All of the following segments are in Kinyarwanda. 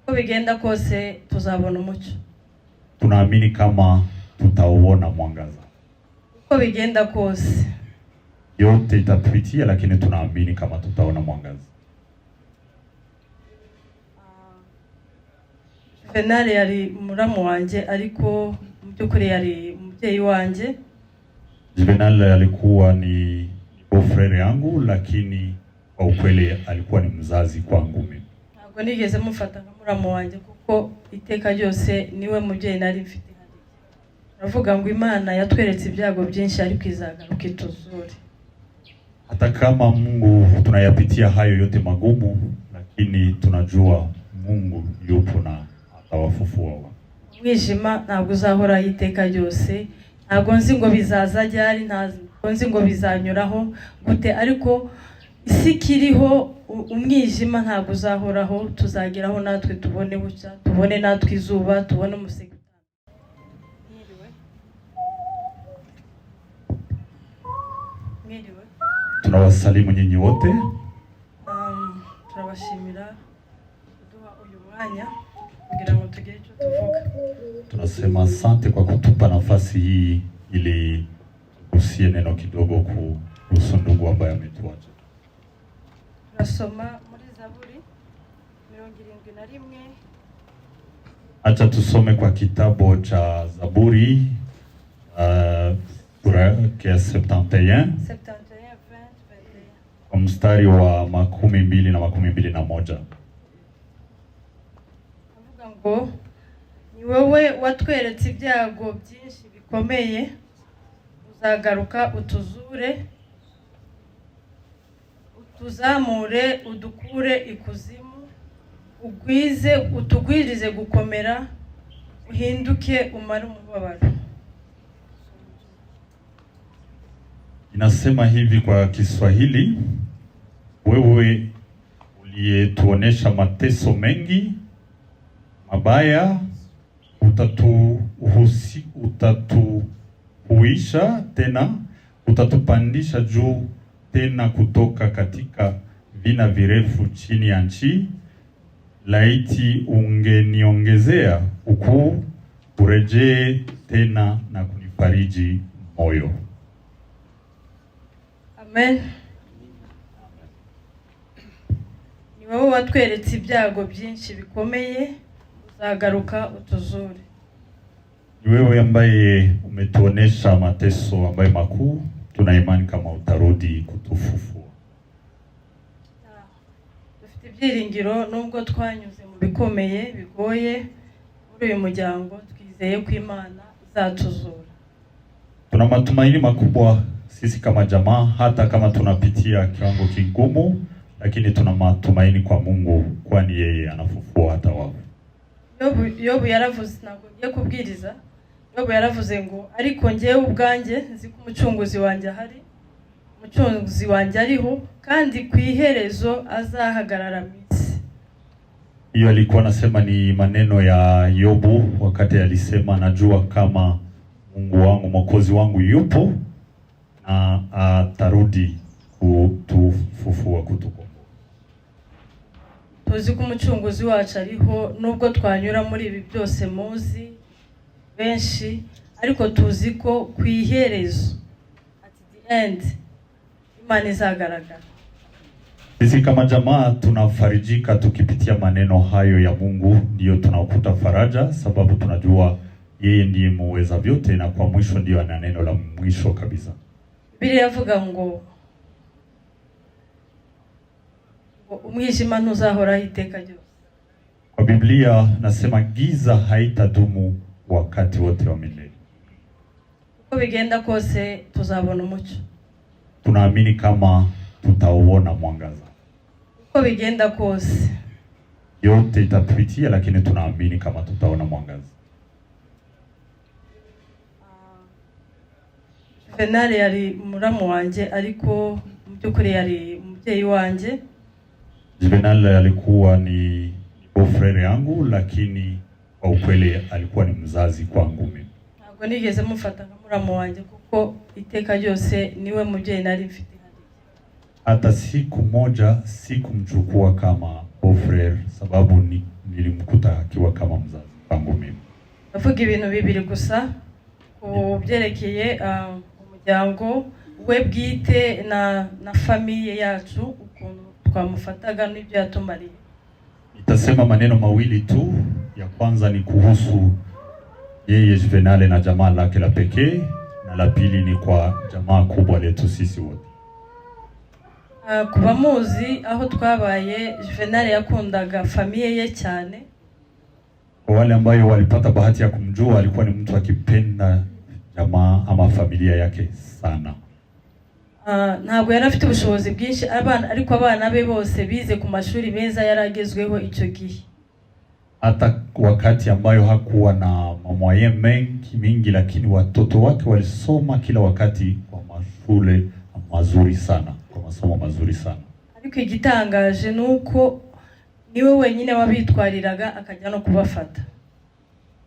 Uko bigenda kose tuzabona umucyo. Tunaamini kama tutauona mwangaza. Uko bigenda kose Yote itapitia, lakini tunaamini kama tutaona mwangaza. Juvenal yari muramu wanje ariko byukuri yari umubyeyi wanje. Juvenal alikuwa ni beau-frère yangu, lakini kwa ukweli alikuwa ni mzazi kwangu mimi. Ntabwo nigeze mufata nka muramu wanje kuko iteka ryose niwe mubyeyi nari mfite. Navuga ngo Imana yatweretse ibyago byinshi ariko izagaruka ituzure. Hata kama Mungu tunayapitia hayo yote magumu, lakini tunajua Mungu yupo na atawafufua. Umwijima ntabwo uzahora iteka ryose. Ntabwo nzi ngo bizaza ryari, ntabwo nzi ngo bizanyuraho gute, ariko isi kiriho umwijima ntabwo uzahoraho. Tuzageraho natwe tubone bucya, tubone natwe izuba, tubone umuseke. Tunawasalimu nyinyi wote. Tunabashimira kuduha uyu mwanya kugira ngo tugire icyo tuvuga. Tunasema asante kwa kutupa nafasi hii ili tugusie neno kidogo kuhusu ndugu ambaye ametuacha. Tunasoma muri Zaburi 71. Acha tusome kwa kitabu cha Zaburi sura ya 71 kwa mstari wa 12 na 21. Avuga ngo ni wowe watweretse ibyago byinshi bikomeye, uzagaruka utuzure, utuzamure, udukure ikuzimu, utugwirize gukomera, uhinduke umare umubabaro. Inasema hivi kwa Kiswahili: wewe uliyetuonesha mateso mengi mabaya, utatuhuisha tena, utatupandisha juu tena kutoka katika vina virefu chini ya nchi. Laiti ungeniongezea ukuu, urejee tena na kunifariji moyo. Amen. Ni wowe watweretse ibyago byinshi bikomeye, uzagaruka utuzure. Ni wewe ambaye umetuonesha mateso ambaye makuu, tuna imani kama utarudi kutufufua. Dufite ibyiringiro nubwo twanyuze mu bikomeye bigoye muri uyu muryango, twizeye ko Imana izatuzura. Tuna matumaini makubwa sisi kama jamaa, hata kama tunapitia kiwango kigumu, lakini tuna matumaini kwa Mungu, kwani yeye anafufua hata wafu. Yobu yaravuze, ntabwo ngiye kubwiriza. Yobu yaravuze ngo ariko ngewe ubwanjye nzi ko umucunguzi wanjye ahari, umucunguzi wanjye ariho, kandi ku iherezo azahagarara misi. Hiyo alikuwa anasema ni maneno ya Yobu wakati alisema, najua kama Mungu wangu, Mwokozi wangu yupo na atarudi kutufufua, kutukomboa. Tuzi ko umucunguzi wacu ariho, nubwo twanyura muri ibi byose muzi benshi, ariko tuzi ko ku iherezo, at the end, Imana izagaragara. Sisi kama jamaa tunafarijika tukipitia maneno hayo ya Mungu, ndio tunakuta faraja, sababu tunajua yeye ndiye muweza vyote, na kwa mwisho ndio ana neno la mwisho kabisa. Biblia yavuga ngo umwijima ntuzahora iteka ryose. Kwa Biblia nasema giza haitadumu wakati wote wa milele. Uko bigenda kose tuzabona umucyo. Tunaamini kama tutauona mwangaza. Uko bigenda kose yote itapitia, lakini tunaamini kama tutaona mwangaza. Juvenal yari muramu wanje ariko byukuri yari umubyeyi wanje. Juvenal alikuwa ni beau-frère yangu, lakini kwa ukweli alikuwa ni mzazi kwangu mimi. Ntabwo nigeze mufata nka muramu wanje kuko iteka ryose niwe mubyeyi nari mfite. Hata siku moja sikumchukua kama beau-frère, sababu nilimkuta akiwa kama mzazi wangu mimi. Navuga ibintu bibiri gusa ku byerekeye umuryango we bwite na familie yacu ukuntu twamufataga n'ibyo yatumariye. Nitasema maneno mawili tu. Ya kwanza ni kuhusu yeye Juvenal na jamaa lake la pekee, na la pili ni kwa jamaa kubwa letu sisi wote. Kuba muzi aho twabaye, Juvenal yakundaga familie ye cyane. Kwa wale ambao walipata bahati ya kumjua, alikuwa ni mtu akipenda jamaa ama familia yake sana. Ntabwo yari afite ubushobozi bwinshi ariko abana be bose bize ku mashuri meza yaragezweho icyo gihe. Hata wakati ambayo hakuwa na mamwaye mingi, lakini watoto wake walisoma kila wakati kwa mashule mazuri sana, kwa masomo mazuri sana. Ariko igitangaje nuko niwe wenyine wabitwariraga akajya no kubafata.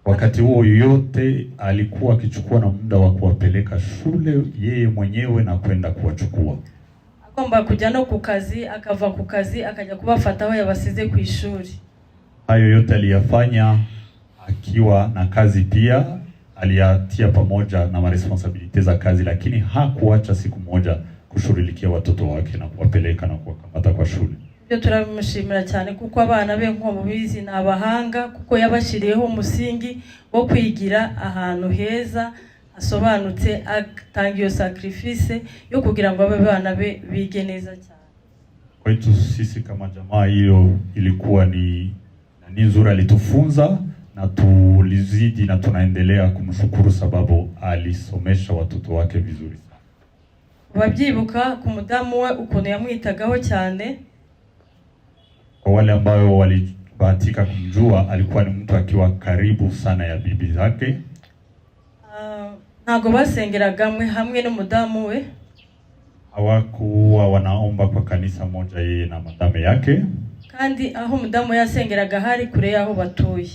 Wakati huo yote alikuwa akichukua na muda wa kuwapeleka shule yeye mwenyewe na kwenda kuwachukua. Agomba kujya no ku kazi, akava ku kazi akajya kubafata aho yabasize ku ishuri. Hayo yote aliyafanya akiwa na kazi pia, aliyatia pamoja na responsibility za kazi, lakini hakuacha siku moja kushughulikia watoto wake na kuwapeleka na kuwakamata kwa shule. Byo turabimushimira cyane kuko abana be nko mubizi na abahanga, kuko yabashiriyeho umusingi wo kwigira ahantu heza asobanutse, atanga iyo sacrifice yo kugira ngo abana be bige neza cyane. Kwa hiyo sisi kama jamaa, hiyo ilikuwa ni nzuri, alitufunza na tulizidi na tunaendelea kumshukuru sababu alisomesha watoto wake vizuri sana. Babyibuka ku mudamu we ukuntu yamwitagaho cyane. Kwa wale ambao walibahatika kumjua, alikuwa ni mtu akiwa karibu sana ya bibi zake. Ntago basengeraga hamwe n'umudamu we. Hawakuwa wanaomba kwa kanisa moja yeye na madame yake. Kandi aho umudamu yasengeraga hari kure yaho batuye.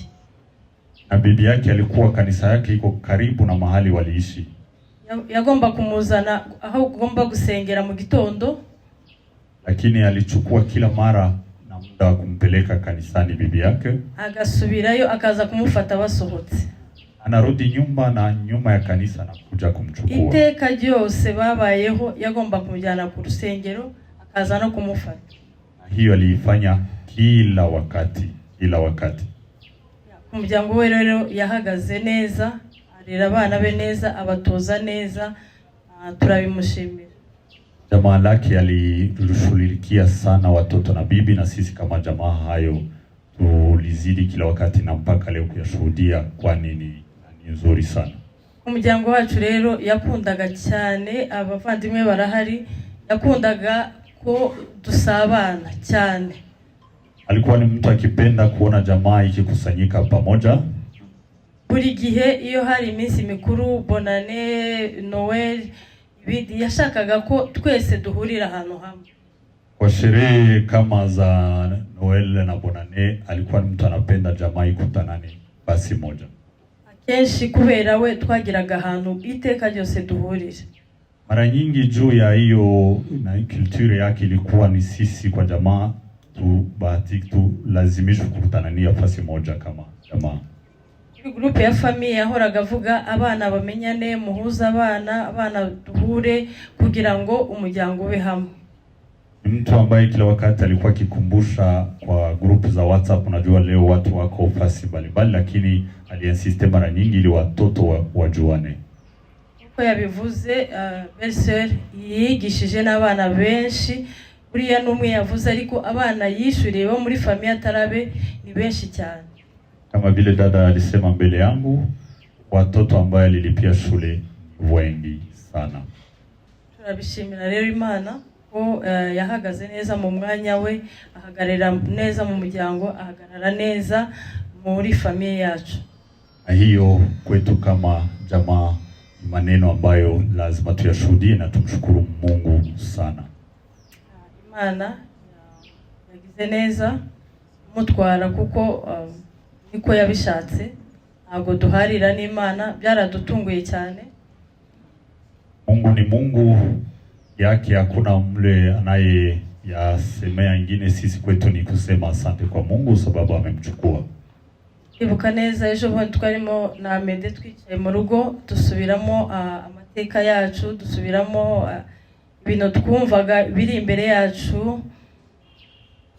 Na bibi yake alikuwa kanisa yake iko karibu na mahali waliishi. Yagomba kumuzana aho ugomba gusengera mu gitondo, lakini alichukua kila mara na muda wa kumpeleka kanisani bibi yake. Agasubirayo akaza kumufata basohotse. Anarudi nyumba na nyuma ya kanisa na kuja kumchukua. Iteka ryose babayeho yagomba kumujyana ku rusengero akaza no kumufata. Hiyo aliifanya kila wakati. Umuryango we rero yahagaze neza, arera abana be neza, abatoza neza, turabimushimira. Jamaa lake alishughulikia sana watoto na bibi, na sisi kama jamaa hayo tulizidi kila wakati na mpaka leo kuyashuhudia, kwani ni nzuri sana. Umuryango wacu rero yakundaga cyane, abavandimwe barahari, yakundaga ko dusabana cyane. Alikuwa ni mtu akipenda kuona jamaa ikikusanyika pamoja. Buri gihe iyo hari iminsi mikuru, Bonane, Noel, ibindi yashakaga ko twese duhurira ahantu hamwe. Kwa sherehe kama za Noel na Bonane, alikuwa ni mtu anapenda jamaa ikutanane basi moja. Akenshi kubera we twagiraga ahantu iteka ryose duhurira. Mara nyingi juu ya hiyo na culture yake ilikuwa ni sisi kwa jamaa tu lazimishwe kukutanania fasi moja kama jamaa. Groupe ya famille yahoraga avuga abana bamenyane, muhuza abana duhure kugira ngo umuryango ube hamwe. Ni mtu ambaye kila wakati alikuwa akikumbusha kwa group za WhatsApp, unajua leo watu wako fasi mbalimbali, lakini aliinsiste mara nyingi ili watoto wajuane. Uko yabivuze, Belle-Sœur yigishije n'abana benshi, uriya numwe yavuze, ariko abana yishuriye bo muri famille atarabe ni benshi cyane. Kama vile dada alisema mbele yangu, watoto ambao alilipia shule wengi sana. Turabishimira rero Imana ko yahagaze neza mu mwanya we, ahagarara neza mu muryango, ahagarara neza muri famille yacu. Na hiyo kwetu kama jamaa maneno ambayo lazima tuyashuhudie na tumshukuru Mungu sana. Imana yagize neza mutwara kuko niko yabishatse, ntabwo duharira n'Imana, byaradutunguye cyane. Mungu ni Mungu yake, hakuna mle anaye yasemea ingine. Sisi kwetu ni kusema asante kwa Mungu sababu amemchukua. ibuka neza ejo bundi twarimo na Mede twicaye mu rugo dusubiramo amateka yacu, dusubiramo ibintu twumvaga biri imbere yacu.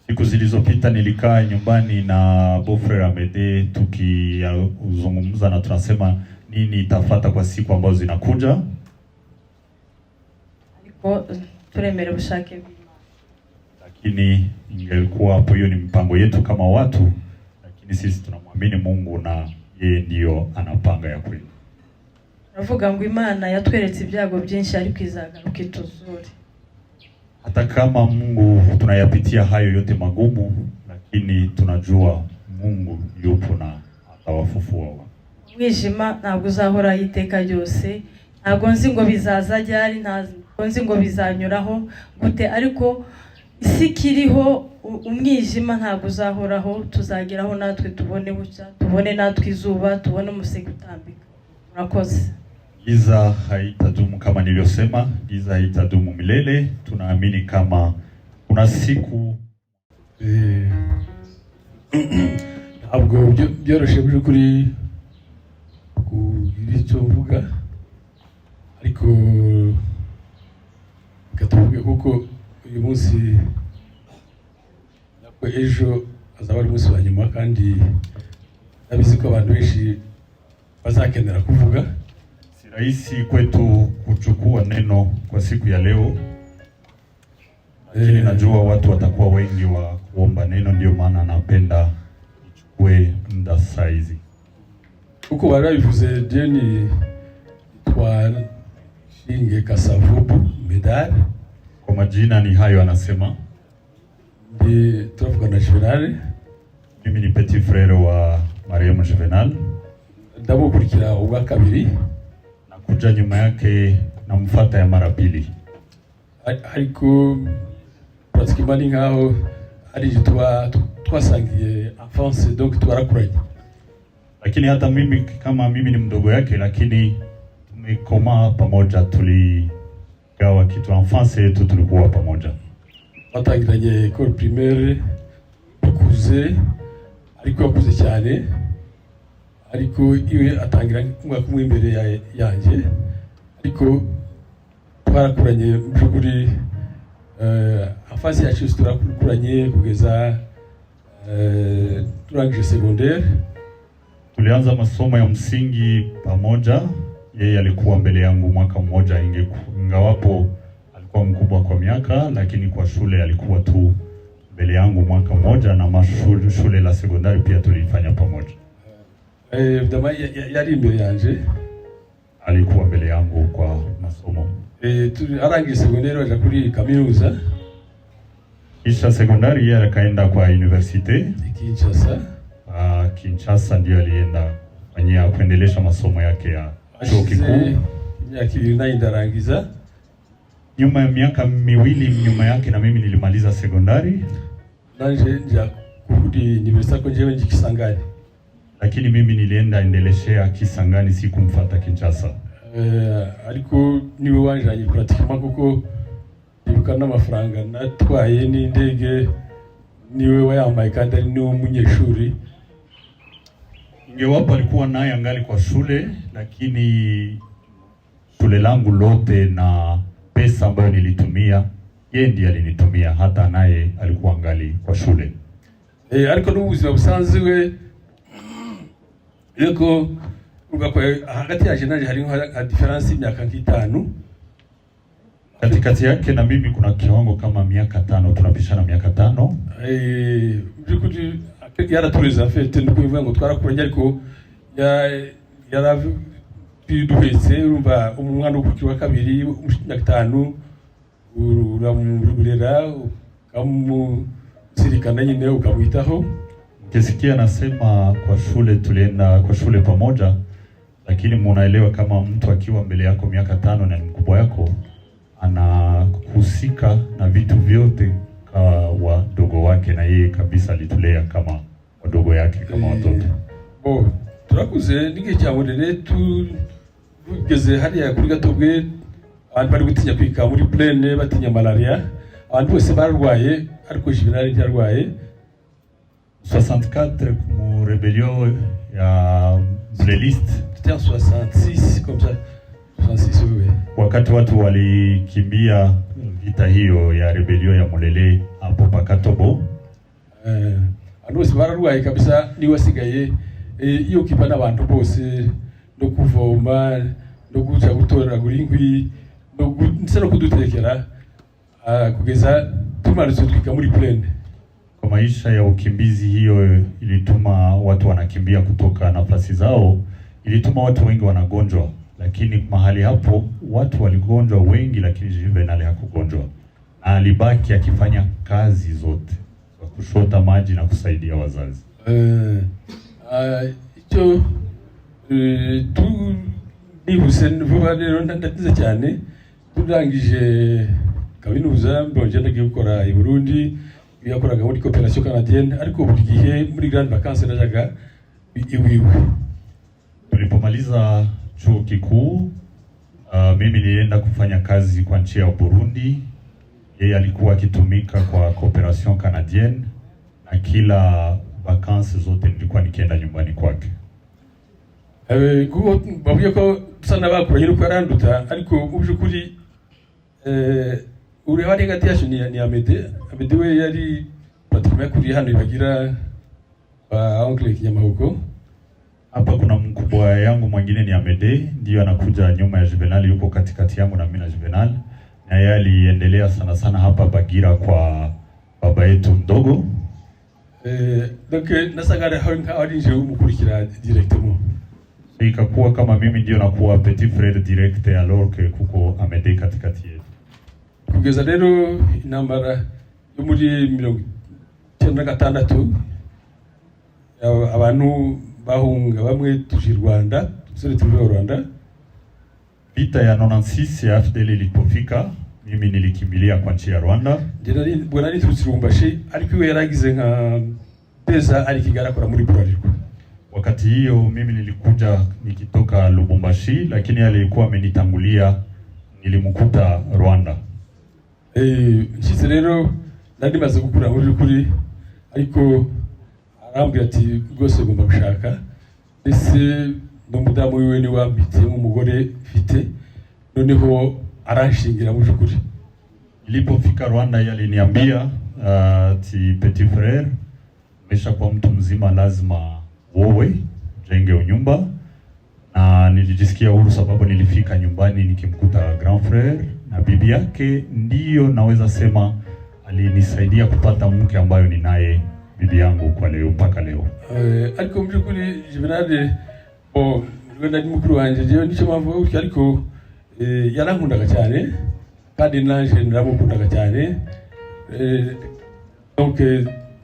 Siku zilizopita nilikaa nyumbani na Bofrera Mede tukizungumza na tunasema nini itafuata kwa siku ambazo zinakuja. Ariko turemera ubushake bw'Imana. Lakini ingelikuwa hapo, hiyo ni mpango yetu kama watu, lakini sisi tunamwamini Mungu na yeye ndio anapanga ya kweli. Navuga ngo Imana yatweretse ibyago byinshi ariko izagaruka ituzure. Hata kama Mungu tunayapitia hayo yote magumu, lakini tunajua Mungu yupo na atawafufua. Mwijima ntabwo uzahora iteka ryose, ntabwo nzi ngo bizaza ryari, ntabwo nzi ngo bizanyuraho gute, ariko isi kiriho umwijima ntabwo uzahoraho, tuzageraho natwe tubone bucya, tubone natwe izuba, tubone umuseke utambika. Murakoze. Giza haitadumu kama nilivyosema, giza haitadumu milele. Tunaamini kama kuna siku ntabwo byoroshye by'ukuri kugira icyo mvuga, ariko katuvuge kuko uyu munsi nako ejo azaba ari umunsi wa nyuma, kandi nabizi ko abantu benshi bazakenera kuvuga. Si rahisi kwetu kuchukua neno kwa siku ya leo, lakini najua watu watakuwa wengi wa kuomba neno, ndio maana napenda nichukue muda saizi. Kuko barabivuze Jeni kwa Shinge Kasavubu Medal. Kwa majina ni hayo anasema. Ndi tunavuga na Juvenal. Mimi ni petit frère wa Mariam Juvenal. Ndamukurikira ubwa kabiri. Nakuja nyuma yake na mfata ya mara pili. Ariko pratiquement nkaho ari twasangiye enfance, donc twarakuranye. Lakini hata mimi kama mimi ni mdogo yake, lakini tumekoma pamoja, tuligawa kitu enfance yetu, tulikuwa pamoja. Batangiranye école primaire, tukuze, ariko yakuze cyane, ariko iwe atangira umwaka umwe imbere yanjye, ariko twarakuranye by'ukuri. Enfance yacu turakuranye kugeza turangije secondaire. Tulianza masomo ya msingi pamoja. Yeye alikuwa mbele yangu mwaka mmoja, ingawapo alikuwa mkubwa kwa miaka, lakini kwa shule alikuwa tu mbele yangu mwaka mmoja, na shule la sekondari pia tulifanya pamoja. Yari imbere yanje, alikuwa mbele yangu kwa masomo. Arangije secondaire aja kuri kaminuza. Kisha sekondari yeye akaenda kwa universite Kinshasa. Kinshasa ndio alienda kufanyia kuendelesha masomo yake ya chuo kikuu. Miaka 2 ndarangiza. Nyuma ya miaka miwili nyuma yake na mimi nilimaliza sekondari. Nanje nja kurudi university ko jewe nji Kisangani. Lakini mimi nilienda endeleshea Kisangani, sikumfuata Kinshasa. Ariko niwe wanjanye pratiquement kuko nibuka n'amafaranga natwaye n'indege niwe wayambaye, kandi ari niwe munyeshuri. Ingewapo alikuwa naye angali kwa shule, lakini shule langu lote na pesa ambayo nilitumia yeye ndiye alinitumia, hata naye alikuwa angali kwa shule. Ariko n'ubuzima busanzwe yuko ugakwa hagati ya jenaje hari nka difference imyaka 5. Katikati yake na mimi kuna kiwango kama miaka 5, tunapishana miaka 5. Byukuri yaratureza fete ndikuvuga ngo twarakuranye, ariko yaraduhetse urumva umwana wa kabiri imyaka 5 uramurera ukamusirikana nyine ukamwitaho. Kesikia anasema kwa shule tulienda kwa shule pamoja, lakini munaelewa kama mtu akiwa mbele yako miaka 5 na mkubwa yako anahusika na vitu vyote kwa wadogo wake, na yeye kabisa alitulea kama wadogo yake kama watoto. Turakuze nige cyamurere tugeze hariya kuri Gatobwe, abantu bari gutinya kwika muri plane batinya malaria, abantu bose barwaye, ariko Juvenal yarwaye. 64 rebellion ya Mleliste. C'était en 66 comme ça. 66 oui. Wakati watu walikimbia vita hiyo ya rebellion ya Mulele hapo Pakatobo. Anose bararwaye kabisa ni wasigaye iyo kipana abantu bose no kuvoma no kuja gutora guringwi no kudutekera kugeza tumaritse twika muri plaine. Kwa maisha ya ukimbizi hiyo ilituma watu wanakimbia kutoka nafasi zao, ilituma watu wengi wanagonjwa, lakini mahali hapo watu waligonjwa wengi, lakini Juvenal hakugonjwa. Na alibaki akifanya kazi zote za kushota maji na kusaidia wazazi. Icyo tu nihuse vuba rero ndatize cyane turangije kaminuza mbonje ndagiye gukora i Burundi yakoraga muri coopération canadienne ariko buri gihe muri grande vacances najaga iwiwe. Tulipomaliza chuo kikuu mimi nilienda kufanya kazi kwa nchi ya Burundi. Yeye alikuwa akitumika kwa coopération canadienne na kila vacances zote nilikuwa nikienda nyumbani kwake. Kuko bavuye ko sana bakuranye no kwaranduta ariko ubyukuri uri hali ngati yacu ni Amede we yari patrime kuri hano ibagira ba oncle Kinyamahuko. Hapa kuna mkubwa yangu mwingine ni Amede, ndio anakuja nyuma ya Juvenal, yuko katikati yangu na mimi na Juvenal. Na yeye aliendelea sana sana hapa Bagira kwa baba yetu mdogo. Donc nasagara hali nje umukurikira directement. Ikakuwa kama mimi ndio nakuwa petit frère direct alors que kuko Amede katikati yetu. Kugeza rero intambara yo muri 1996 abantu bahunga bamwe tuje Rwanda, tusore tuje Rwanda. Vita ya 96 ya FDL ilipofika, mimi nilikimbilia kwa nchi ya Rwanda. Jenali bwana ni Lubumbashi ariko we yaragize nka pesa alikigarakora muri Bralirwa. Wakati hiyo mimi nilikuja nikitoka Lubumbashi, lakini alikuwa amenitangulia, nilimkuta Rwanda. Nshitse rero nari maze gukura muri kuri ariko arambwira ati gose gomba gushaka ese n'umudamu wiwe ni wambitse umugore fite noneho aranshingira muri kuri. Nilipofika Rwanda yaliniambia ati petit frère, umesha kwa mtu mzima lazima wewe jenge unyumba. Na nilijisikia huru sababu nilifika nyumbani nikimkuta grand frère na bibi yake, ndiyo naweza sema alinisaidia kupata mke ambayo ninaye bibi yangu kwa leo mpaka leo. Ariko muri kuri Juvenal nari mukuru wanje je nico mavuga uko ariko yarankundaga cyane kandi nanje naramukundaga cyane. Donc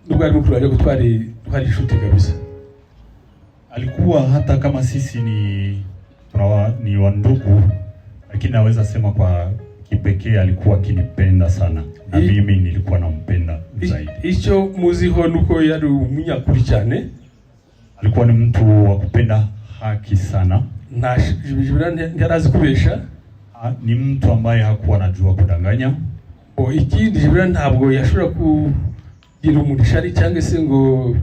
nubwo ari mukuru wanje ko twari inshuti kabisa. Alikuwa hata kama sisi ni wandugu, lakini naweza sema kwa kipekee alikuwa kinipenda sana na mimi nilikuwa nampenda zaidi. Icho muziho nuko yari umunyakuri cyane. Alikuwa ni mtu wa kupenda haki sana. Na yarazi kubesha. Ni mtu ambaye hakuwa anajua kudanganya. Ikindi Juvenal ntabwo yashobora kugira umurishari cyangwa se ngo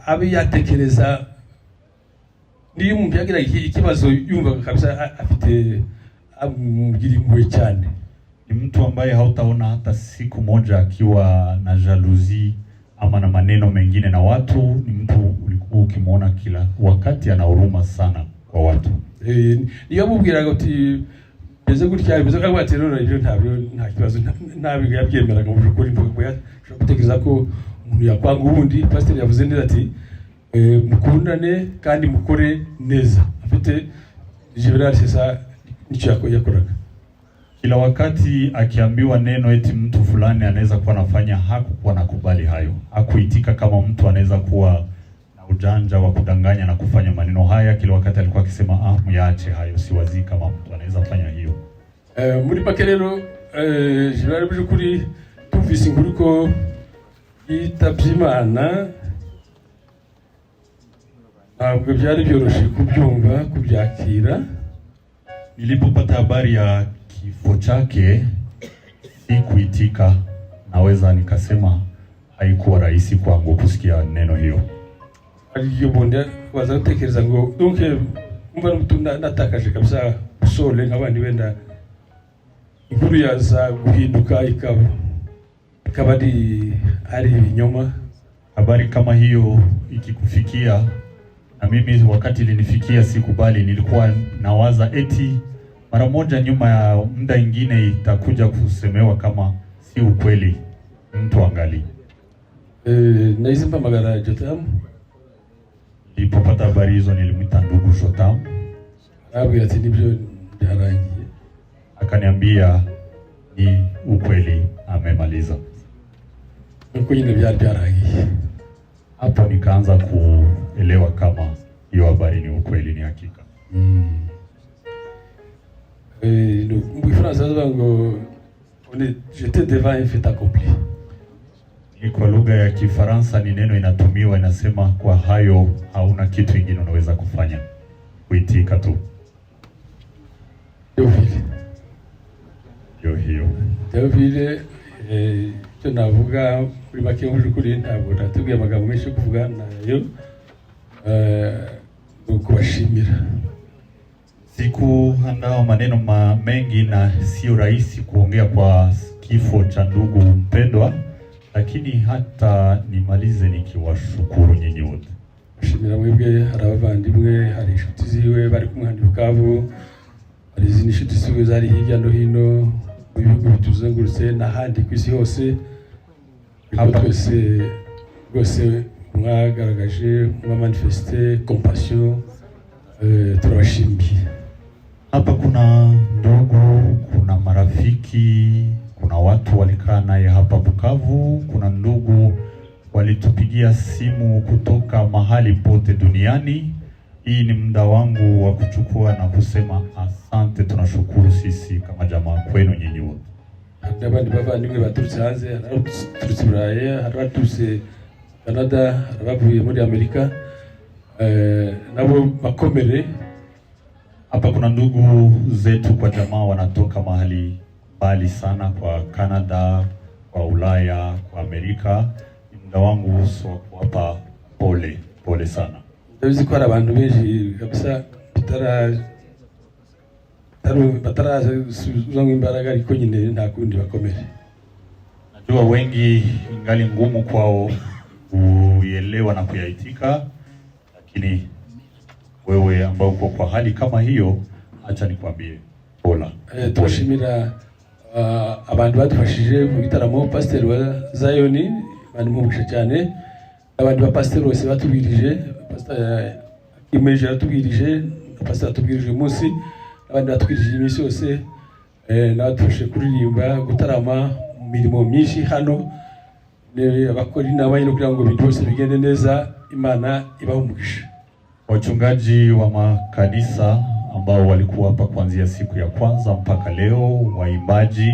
abe yatekereza niyo umuntu yagira ikibazo yumva kabisa afite amubwira impuhwe cyane. Ni mtu ambaye hautaona hata siku moja akiwa na jalousie ama na maneno mengine na watu. Ni mtu ulikuwa ukimwona kila wakati ana huruma sana kwa watu. Niyo mubwiraga uti beze gutya beze kwa terora ibyo nta kibazo ntabiga yabyemeraga mu byukuri mvuga shobora gutekereza ko umuntu yakwanga ubundi. Pastor yavuze neza ati mukundane kandi mukore neza. Afite Juvenal sasa nicho yakoraga. Kila wakati akiambiwa neno eti mtu fulani anaweza kuwa anafanya, hakukuwa nakubali hayo. Hakuitika kama mtu anaweza kuwa na ujanja wa kudanganya na kufanya maneno haya. Kila wakati alikuwa akisema muyaache hayo, siwazi kama mtu anaweza fanya hiyo. Muri make rero Juvenal byukuri tumvise inkuru ko yitabye Imana, ntabwo byari byoroshye kubyumva kubyakira. Nilipopata habari ya kifo chake sikuitika, naweza nikasema haikuwa rahisi kwangu kusikia neno hiyo. ariyo bonde baza gutekereza ngo donc umva n'umutunda natakaje kabisa sole nk'abandi wenda inkuru yaza guhinduka ikaba ari ibinyoma. Habari kama hiyo ikikufikia, na mimi wakati ilinifikia sikubali, nilikuwa nawaza eti mara moja nyuma ya muda ingine itakuja kusemewa kama si ukweli. Mtu angali naizi mpamagara Jotam. Nilipopata habari hizo nilimwita ndugu Jotam. Abwira ati nibyo byarangiye. Akaniambia ni ukweli, amemaliza. Nuko nyine byarangiye. Hapo nikaanza kuelewa kama hiyo habari ni ukweli, ni hakika. Mu Kifaransa ngo j'étais devant un fait accompli. Ni kwa lugha ya Kifaransa ni neno inatumiwa inasema kwa hayo hauna kitu kingine unaweza kufanya, kuitika tu. Teofile cyo navuga kuri make y'ukuri ntabwo natubwiye amagambo menshi kuvuga nayo kubashimira. Sikuandaa maneno mengi na sio rahisi kuongea kwa kifo cha ndugu mpendwa, lakini hata nimalize nikiwashukuru nyinyi wote. Shimira mwebwe, hari abavandimwe, hari inshuti ziwe bari kumwe hano Bukavu, hari izindi inshuti ziwe zari hirya no hino mu bihugu bituzengurutse n'ahandi ku isi hose. Twese rwose mwagaragaje, mwamanifeste compassion, turabashimiye. Hapa kuna ndugu, kuna marafiki, kuna watu walikaa naye hapa Bukavu, kuna ndugu walitupigia simu kutoka mahali pote duniani. Hii ni muda wangu wa kuchukua na kusema asante, tunashukuru sisi kama jamaa kwenu nyinyi wote. N'abandi bavandimwe baturutse hanze, abaturutse Burayi, abaturutse Canada, abavuye muri Amerika, nabo bakomere. Hapa kuna ndugu zetu kwa jamaa wanatoka mahali mbali sana, kwa Canada, kwa Ulaya, kwa Amerika. Muda wangu uso kuwapa pole sana. Ndabizi ko hari abantu benshi kabisa bataraza imbaraga, ariko nyine nta kundi bakomere. Najua wengi ingali ngumu kwao kuelewa na kuyaitika, lakini wewe ambao uko kwa hali kama hiyo, acha nikwambie pola. Turashimira abantu badufashije mu gitaramo, Pastor wa Zayoni bani mubisha cyane, abandi ba pastor bose batubirije, Pastor Imeje yatubirije, Pastor atubirije umunsi, abandi batubirije iminsi yose, n'abadufashe kuririmba, gutarama mu mirimo myinshi hano, abakora inama yo kugira ngo ibintu byose bigende neza. Imana ibahe umugisha. Wachungaji wa makanisa ambao walikuwa hapa kuanzia siku ya kwanza mpaka leo, waimbaji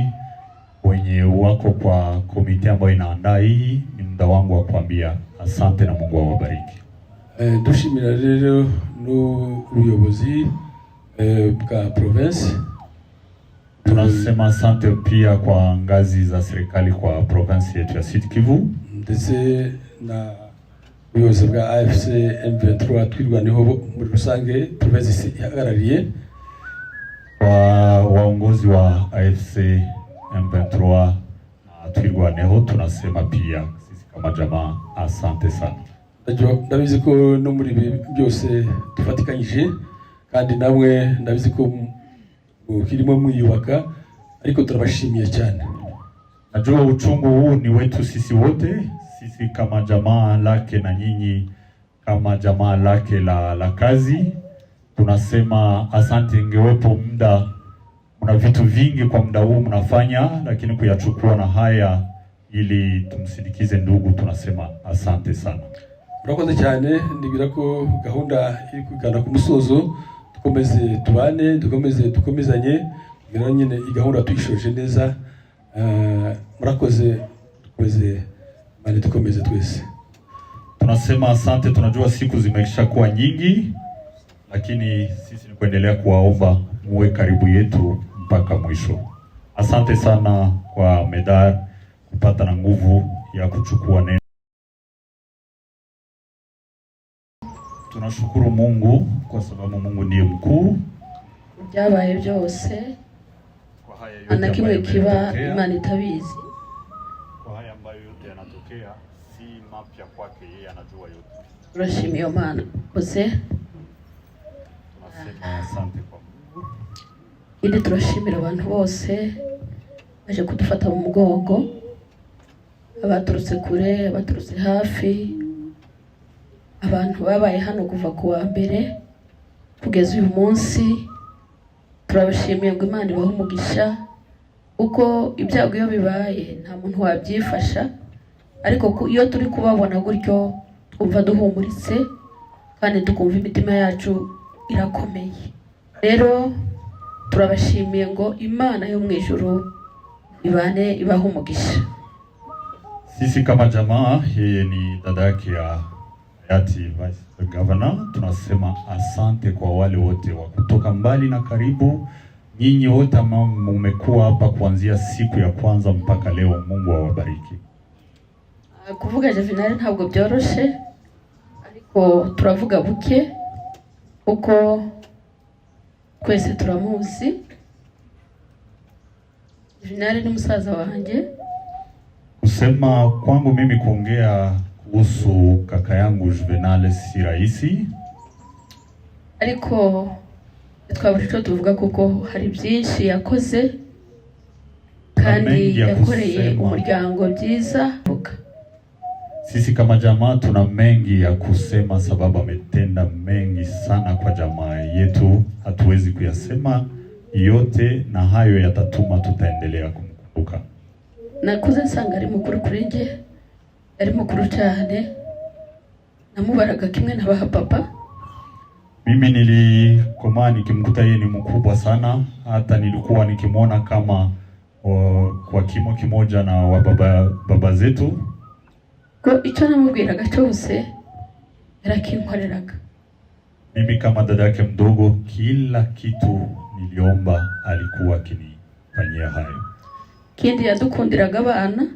wenye wako kwa komite ambayo inaandaa hii, ni muda wangu wa kuambia asante na Mungu awabariki. Dushimira rero n'ubuyobozi bwa province. Tunasema asante pia kwa ngazi za serikali kwa province yetu ya Sud Kivu, ndetse na ubuyobozi bwa AFC M23 twirwaneho muri rusange province ihagarariye, kwa waongozi wa AFC M23 na twirwaneho. Tunasema pia sisi kama jamaa asante sana. Ndabizi ko no muri ibi byose tufatikanyije, kandi namwe ndabizi ko kirimo mwiyubaka, ariko turabashimiye cyane. Najua uchungu huu ni wetu sisi wote, sisi kama jamaa lake na nyinyi kama jamaa lake la kazi. Tunasema asante. Ingewepo muda, mna vitu vingi kwa muda huu mnafanya, lakini kuyachukua na haya ili tumsindikize ndugu, tunasema asante sana. Murakoze cyane. Ndibira ko gahunda iri kugana ku musozo, dukomeze tubane, dukomezanye kugira nyine igahunda tuyishoje neza. Murakoze, dukomeze twese. Tunasema asante. Tunajua siku zimekisha kuwa nyingi, lakini sisi ni kuendelea kuwaomba muwe karibu yetu mpaka mwisho. Asante sana kwa Medar kupata na nguvu ya kuchukua neno. Tunashukuru Mungu kwa sababu Mungu ndiye mkuu. Byabaye byose Kwa haya yote na kimwe ambayo kiba yametokea, Imana itabizi. kwa haya ambayo yote yanatokea si mapya kwake, yeye anajua yote. Turashima iyo Mana koze Tunasema asante kwa Mungu. ili turashimira abantu bose baje kudufata mu mugongo, abaturutse kure, abaturutse hafi, abantu babaye hano kuva ku wa mbere kugeza uyu munsi. Turabashimiye ngo Imana ibahe umugisha, uko ibyago iyo bibaye nta muntu wabyifasha, ariko iyo turi kubabona gutyo twumva duhumuritse kandi tukumva imitima yacu irakomeye. Rero turabashimiye ngo Imana yo mu ijuru ibane ibahe umugisha. Sisi kama jamaa, yeye ni dada yake ya hayati Vice Governor, tunasema asante kwa wale wote wa kutoka mbali na karibu. Nyinyi wote ambao mmekuwa hapa kuanzia siku ya kwanza mpaka leo, Mungu awabariki. Kuvuga Juvenal ntabwo byoroshe, ariko turavuga buke uko twese turamuzi. Juvenal ni musaza wanjye. Kusema kwangu mimi kuongea kuhusu kaka yangu Juvenal si rahisi, ariko twabura icyo tuvuga kuko hari byinshi yakoze kandi yakoreye umuryango byiza. Sisi kama jamaa tuna mengi ya kusema sababu ametenda mengi sana kwa jamaa yetu, hatuwezi kuyasema yote, na hayo yatatuma tutaendelea kumkumbuka. Nakuze nsanga ari mukuru kuri nge, ari mukuru cyane, namubaraga kimwe na ba papa. Mimi nilikomaa nikimkuta yeye ni mkubwa sana, hata nilikuwa nikimwona kama kwa kimo kimoja na wa baba zetu. Ko icyo namubwiraga cyose yarakinkoreraga. Mimi kama dada yake mdogo, kila kitu niliomba alikuwa akinifanyia hayo. Kindi yadukundiraga abana,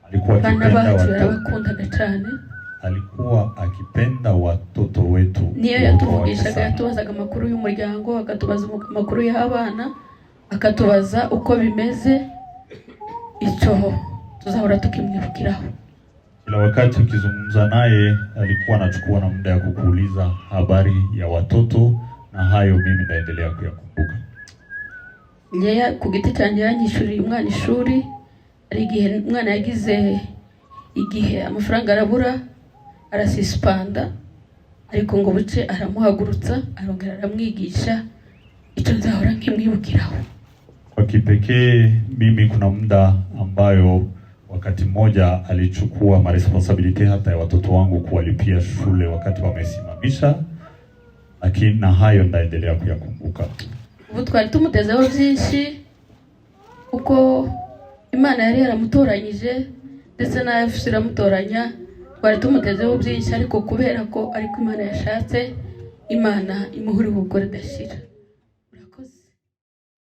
Alikuwa akipenda yarabakundaga cyane. Alikuwa akipenda watoto wetu. Niyo yatuvugishaga, yatubazaga amakuru y'umuryango, akatubaza amakuru y'abana, akatubaza uko bimeze. Icyo tuzahora tukimwibukiraho. Kila wakati ukizungumza naye alikuwa anachukua na muda ya kukuuliza habari ya watoto, na hayo mimi naendelea kuyakumbuka. Nyeya ku giti cyanjye yanyishuriye umwana ishuri, ari igihe umwana yagize igihe amafaranga arabura arasispanda, ariko ngo buce aramuhagurutsa arongera aramwigisha. Icyo nzahora nkimwibukiraho. Kwa kipekee mimi kuna muda ambayo wakati mmoja alichukua maresponsibility hata ya watoto wangu kuwalipia shule wakati wamesimamisha, lakini na hayo ndaendelea kuyakumbuka. Ubu twari tumutezeho byinshi uko Imana yari yaramutoranyije ndetse na Yesu iramutoranya. Twari tumutezeho byinshi, ariko kubera ko ariko Imana yashatse, Imana imuhuri ubugore dashira.